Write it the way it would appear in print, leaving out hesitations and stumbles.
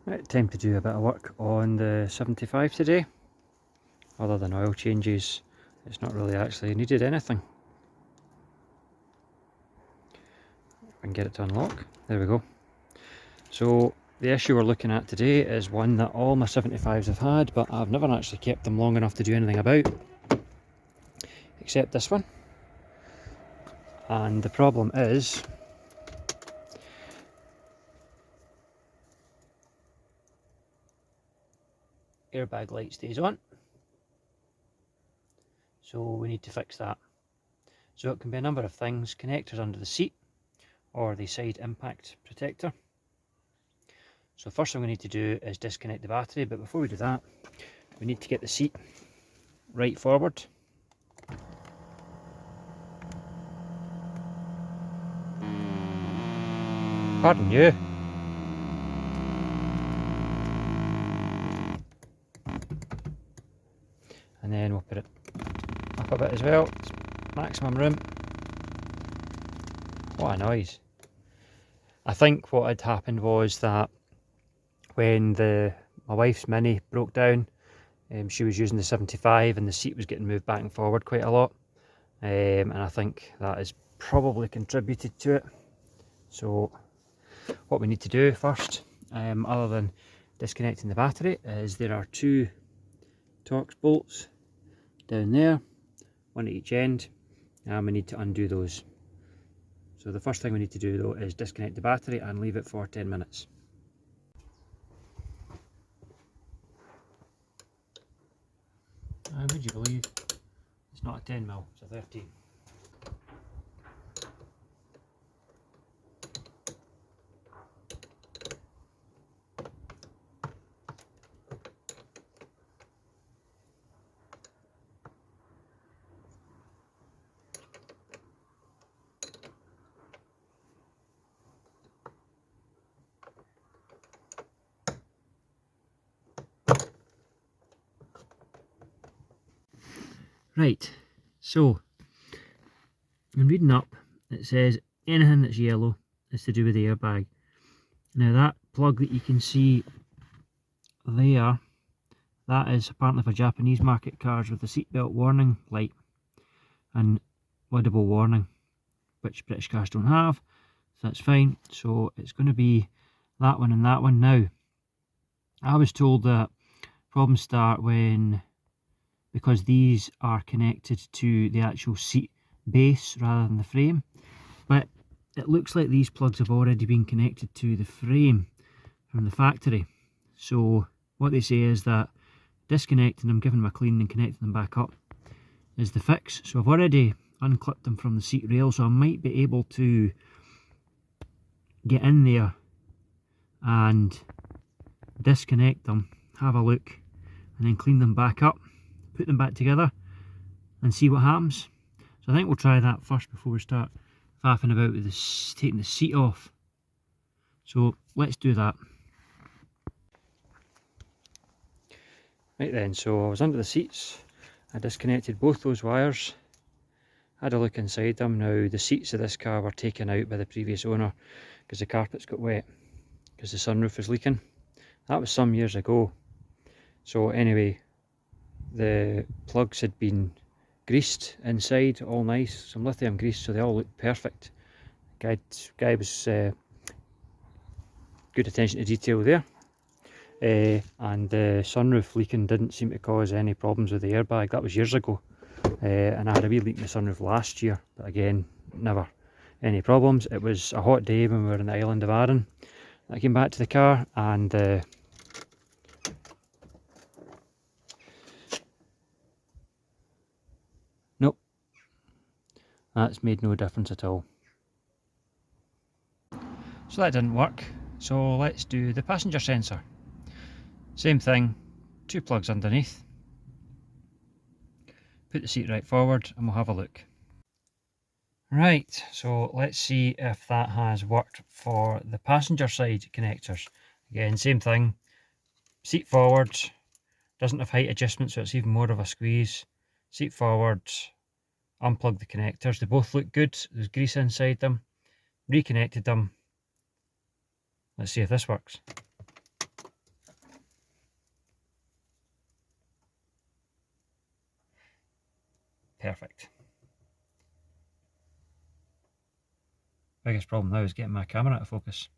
Right, time to do a bit of work on the 75 today. Other than oil changes, it's not really actually needed anything. If I can get it to unlock, there we go. So the issue we're looking at today is one that all my 75s have had, but I've never actually kept them long enough to do anything about, except this one. And the problem is airbag light stays on, so we need to fix that. So it can be a number of things: connectors under the seat or the side impact protector. So first thing we need to do is disconnect the battery, but before we do that, we need to get the seat right forward. Pardon you. And then we'll put it up a bit as well. It's maximum room. What a noise. I think what had happened was that when my wife's Mini broke down, she was using the 75 and the seat was getting moved back and forward quite a lot. And I think that has probably contributed to it. So what we need to do first, other than disconnecting the battery, is there are two Torx bolts down there, one at each end, and we need to undo those. So the first thing we need to do though is disconnect the battery and leave it for 10 minutes. And would you believe it's not a 10mm, it's a 13. Right, so I'm reading up, it says anything that's yellow is to do with the airbag. Now that plug that you can see there, that is apparently for Japanese market cars with the seatbelt warning light and audible warning, which British cars don't have, so that's fine. So it's going to be that one and that one. Now, I was told that problems start because these are connected to the actual seat base rather than the frame, but it looks like these plugs have already been connected to the frame from the factory. So what they say is that disconnecting them, giving them a clean and connecting them back up is the fix. So I've already unclipped them from the seat rail, so I might be able to get in there and disconnect them, have a look, and then clean them back up, put them back together and see what happens. So I think we'll try that first before we start faffing about with this, taking the seat off. So let's do that. Right then, so I was under the seats, I disconnected both those wires, had a look inside them. Now the seats of this car were taken out by the previous owner because the carpets got wet, because the sunroof was leaking. That was some years ago. So anyway, the plugs had been greased inside, all nice, some lithium grease, so they all looked perfect. Guy was good attention to detail there. And the sunroof leaking didn't seem to cause any problems with the airbag. That was years ago. And I had a wee leak in the sunroof last year, but again, never any problems. It was a hot day when we were in the island of Arran. I came back to the car and nope, that's made no difference at all. So that didn't work. So let's do the passenger sensor. Same thing, two plugs underneath. Put the seat right forward and we'll have a look. Right, so let's see if that has worked for the passenger side connectors. Again, same thing, seat forward, doesn't have height adjustment, so it's even more of a squeeze. Seat forward, unplug the connectors, they both look good, there's grease inside them, reconnected them. Let's see if this works. perfect. Biggest problem now is getting my camera out of focus.